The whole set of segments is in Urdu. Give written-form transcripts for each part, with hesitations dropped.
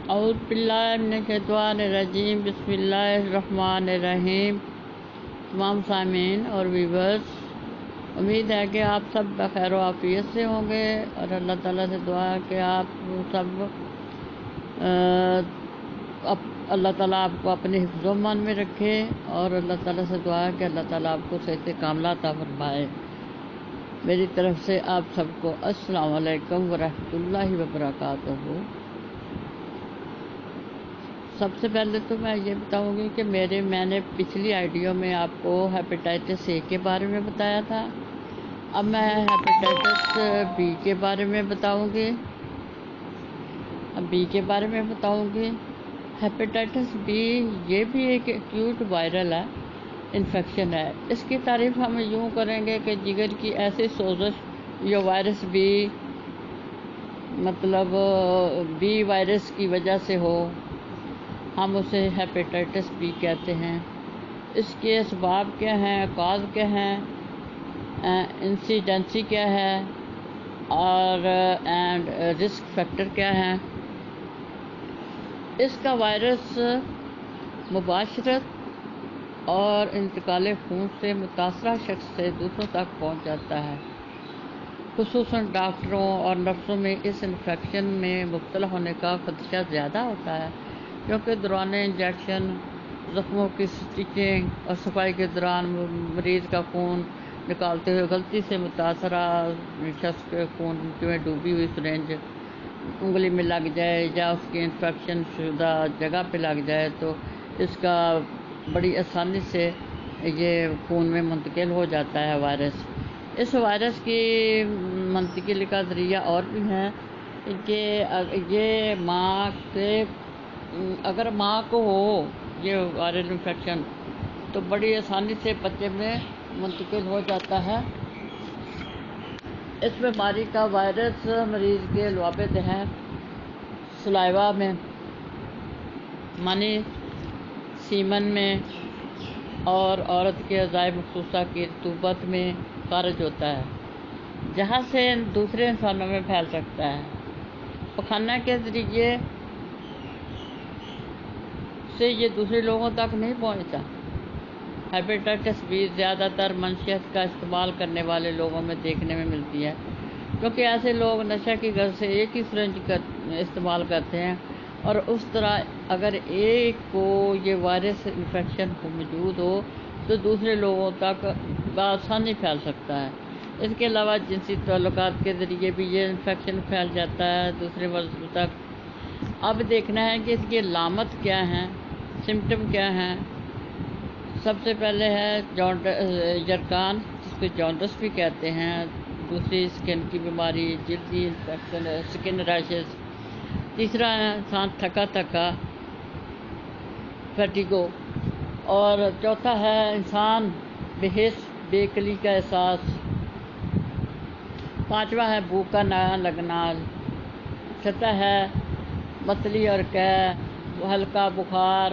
اعوذ باللہ من الشیطان الرجیم، بسم اللہ الرحمن الرحیم۔ تمام سامعین اور ویورز، امید ہے کہ آپ سب بخیر و عافیت سے ہوں گے، اور اللہ تعالیٰ سے دعا ہے کہ آپ سب اللہ تعالیٰ آپ کو اپنے حفظ و امان میں رکھے، اور اللہ تعالیٰ سے دعا ہے کہ اللہ تعالیٰ آپ کو صحت کاملہ عطا فرمائے۔ میری طرف سے آپ سب کو السلام علیکم ورحمۃ اللہ وبرکاتہ۔ سب سے پہلے تو میں یہ بتاؤں گی کہ میں نے پچھلی آئیڈیو میں آپ کو ہیپیٹائٹس اے کے بارے میں بتایا تھا، اب میں ہیپیٹائٹس بی کے بارے میں بتاؤں گی۔ ہیپیٹائٹس بی یہ بھی ایک ایکیوٹ وائرل انفیکشن ہے۔ اس کی تعریف ہم یوں کریں گے کہ جگر کی ایسی سوزش جو وائرس بی بی وائرس کی وجہ سے ہو، ہم اسے ہیپیٹائٹس بی کہتے ہیں۔ اس کے اسباب کیا ہیں، کاز کیا ہیں، انسیڈنسی کیا ہے، اور رسک فیکٹر کیا ہیں۔ اس کا وائرس مباشرت اور انتقال خون سے متاثرہ شخص سے دوسروں تک پہنچ جاتا ہے۔ خصوصاً ڈاکٹروں اور نرسوں میں اس انفیکشن میں مبتلا ہونے کا خدشہ زیادہ ہوتا ہے، کیونکہ دوران انجیکشن، زخموں کی سٹچنگ اور صفائی کے دوران مریض کا خون نکالتے ہوئے غلطی سے متاثرہ شخص کے خون میں ڈوبی ہوئی سرنج انگلی میں لگ جائے یا اس کی انفیکشن شدہ جگہ پہ لگ جائے تو اس کا بڑی آسانی سے یہ خون میں منتقل ہو جاتا ہے وائرس۔ اس وائرس کی منتقلی کا ذریعہ اور بھی ہیں کہ یہ اگر ماں کو ہو یہ وائرل انفیکشن تو بڑی آسانی سے بچے میں منتقل ہو جاتا ہے۔ اس بیماری کا وائرس مریض کے لعاب دہن، سلائیوا میں، منی، سیمن میں اور عورت کے اعضاء مخصوصہ کی رطوبت میں خارج ہوتا ہے، جہاں سے دوسرے انسانوں میں پھیل سکتا ہے۔ پخانہ کے ذریعے سے یہ دوسرے لوگوں تک نہیں پہنچتا۔ ہیپیٹائٹس بی زیادہ تر منشیات کا استعمال کرنے والے لوگوں میں دیکھنے میں ملتی ہے، کیونکہ ایسے لوگ نشہ کی غرض سے ایک ہی سرنج استعمال کرتے ہیں، اور اس طرح اگر ایک کو یہ وائرس انفیکشن موجود ہو تو دوسرے لوگوں تک بآسانی پھیل سکتا ہے۔ اس کے علاوہ جنسی تعلقات کے ذریعے بھی یہ انفیکشن پھیل جاتا ہے دوسرے مردوں تک۔ اب دیکھنا ہے کہ اس کی علامت کیا ہیں، سمٹم کیا ہیں۔ سب سے پہلے ہے یرقان، جس کو جانڈس بھی کہتے ہیں۔ دوسری اسکن کی بیماری، جلدی انفیکشن، اسکن ریشز۔ تیسرا ہے انسان تھکا فیٹیگو، اور چوتھا ہے انسان بے حس بے کلی کا احساس۔ پانچواں ہے بھوک کا نہ لگنا۔ چھٹا ہے متلی اور ہلکا بخار۔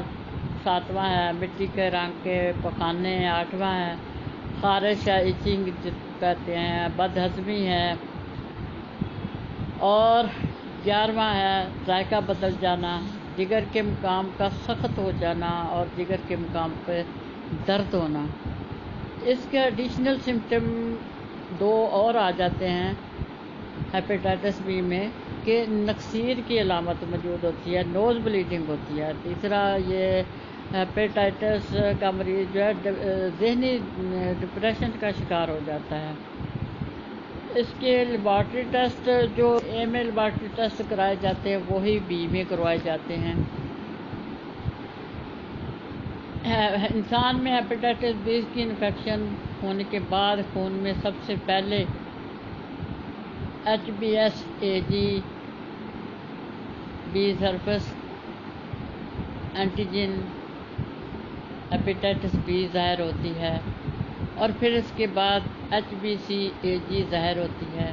ساتواں ہے مٹی کے رنگ کے پخانے۔ آٹھواں ہے خارش یا ایچنگ جس کو کہتے ہیں، بد ہضمی ہے۔ اور 11واں ہے ذائقہ بدل جانا، جگر کے مقام کا سخت ہو جانا اور جگر کے مقام پہ درد ہونا۔ اس کے ایڈیشنل سمٹم دو اور آ جاتے ہیں ہیپیٹائٹس بی میں، کہ نقصیر کی علامت موجود ہوتی ہے، نوز بلیڈنگ ہوتی ہے۔ تیسرا یہ ہیپیٹائٹس کا مریض جو ہے ذہنی ڈپریشن کا شکار ہو جاتا ہے۔ اس کے لیبارٹری ٹیسٹ جو اے میں لیبارٹری ٹیسٹ کرائے جاتے ہیں وہی بی میں کروائے جاتے ہیں۔ انسان میں ہیپیٹائٹس بی کی انفیکشن ہونے کے بعد خون میں سب سے پہلے HBsAg B surface antigen hepatitis B ظاہر ہوتی ہے، اور پھر اس کے بعد HbcAg ظاہر ہوتی ہے۔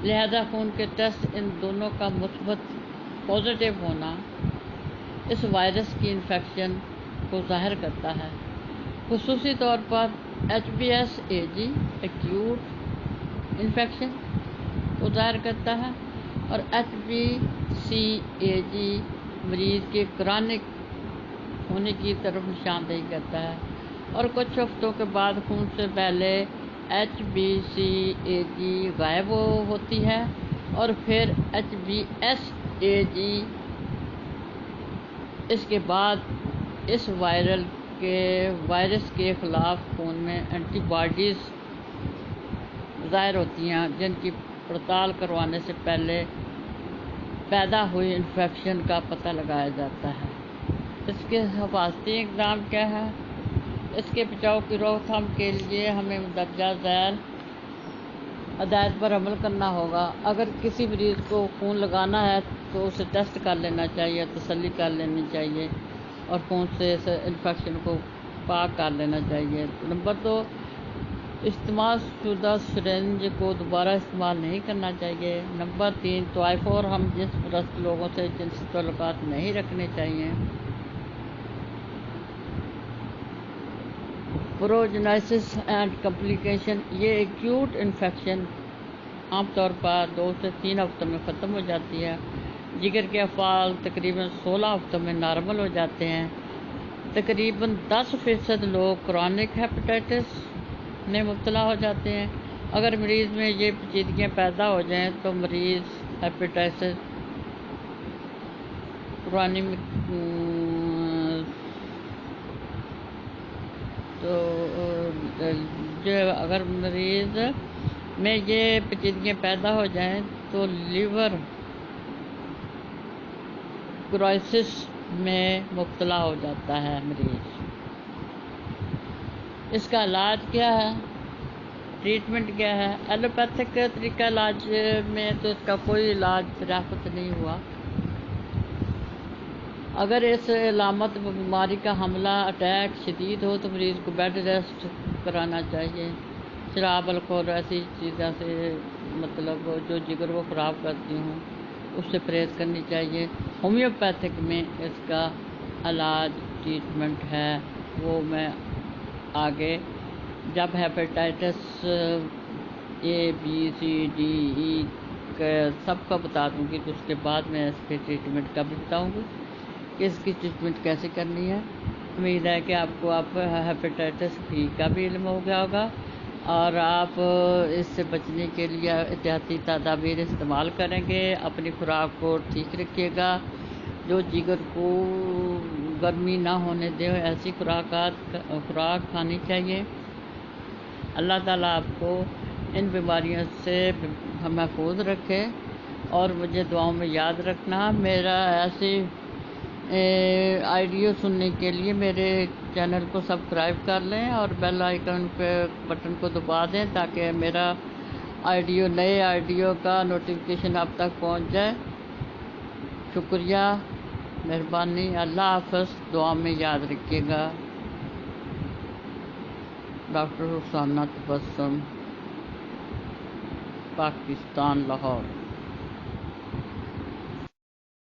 لہذا خون کے ٹیسٹ ان دونوں کا مثبت پازیٹیو ہونا اس وائرس کی انفیکشن کو ظاہر کرتا ہے۔ خصوصی طور پر HbsAg ایکیوٹ انفیکشن کو ظاہر کرتا ہے، اور HbcAg مریض کے کرونک ہونے کی طرف نشاندہی کرتا ہے، اور کچھ ہفتوں کے بعد خون سے پہلے HbCAg غائب ہوتی ہے اور پھر HbSAg اس کے بعد اس وائرس کے خلاف خون میں اینٹی باڈیز ظاہر ہوتی ہیں، جن کی پڑتال کروانے سے پہلے پیدا ہوئی انفیکشن کا پتہ لگایا جاتا ہے۔ اس کے حفاظتی اقدام کیا ہے؟ اس کے بچاؤ کی روک تھام کے لیے ہمیں مندرجہ ذیل ہدایت پر عمل کرنا ہوگا۔ اگر کسی مریض کو خون لگانا ہے تو اسے ٹیسٹ کر لینا چاہیے، تسلی کر لینی چاہیے اور خون سے اس انفیکشن کو پاک کر لینا چاہیے۔ نمبر 2، استعمال شدہ سرنج کو دوبارہ استعمال نہیں کرنا چاہیے۔ نمبر 3، طوائف اور ہم جنس پرست لوگوں سے جنسی تعلقات نہیں رکھنے چاہیے۔ پروجنیسس اینڈ کمپلیکیشن، یہ ایکیوٹ انفیکشن عام طور پر 2 سے 3 ہفتوں میں ختم ہو جاتی ہے۔ جگر کے افعال تقریباً 16 ہفتوں میں نارمل ہو جاتے ہیں۔ تقریباً 10% لوگ کرونک ہیپاٹائٹس میں مبتلا ہو جاتے ہیں۔ اگر مریض میں یہ پیچیدگیاں پیدا ہو جائیں تو مریض ہیپاٹائٹس اگر مریض میں یہ پیچیدگیاں پیدا ہو جائیں تو لیور کرائسس میں مبتلا ہو جاتا ہے مریض۔ اس کا علاج کیا ہے؟ ٹریٹمنٹ کیا ہے؟ ایلوپیتھک طریقہ علاج میں تو اس کا کوئی علاج دریافت نہیں ہوا۔ اگر اس علامت بیماری کا حملہ اٹیک شدید ہو تو مریض کو بیڈ ریسٹ کرانا چاہیے۔ شراب، الکحل، ایسی چیزوں سے جو جگر کو خراب کرتی ہوں اس سے پرہیز کرنی چاہیے۔ ہومیوپیتھک میں اس کا علاج ٹریٹمنٹ ہے، وہ میں آگے جب ہیپاٹائٹس ABCDE سب کا بتا دوں گی تو اس کے بعد میں اس کے ٹریٹمنٹ کا بھی بتاؤں گی کہ اس کی ٹریٹمنٹ کیسے کرنی ہے۔ امید ہے کہ آپ کو ہیپاٹائٹس B کا بھی علم ہو گیا ہوگا اور آپ اس سے بچنے کے لیے احتیاطی تدابیر استعمال کریں گے۔ اپنی خوراک کو ٹھیک رکھیے گا، جو جگر کو گرمی نہ ہونے دے ایسی خوراک کھانی چاہیے۔ اللہ تعالیٰ آپ کو ان بیماریوں سے محفوظ رکھے اور مجھے دعاؤں میں یاد رکھنا۔ میرا ایسی آئیڈیو سننے کے لیے میرے چینل کو سبسکرائب کر لیں اور بیل آئیکن پہ بٹن کو دبا دیں تاکہ میرا نئے آئیڈیو کا نوٹیفیکیشن آپ تک پہنچ جائے۔ شکریہ، مہربانی، اللہ حافظ، دعا میں یاد رکھیے گا۔ ڈاکٹر رخسانہ تبسم، پاکستان، لاہور۔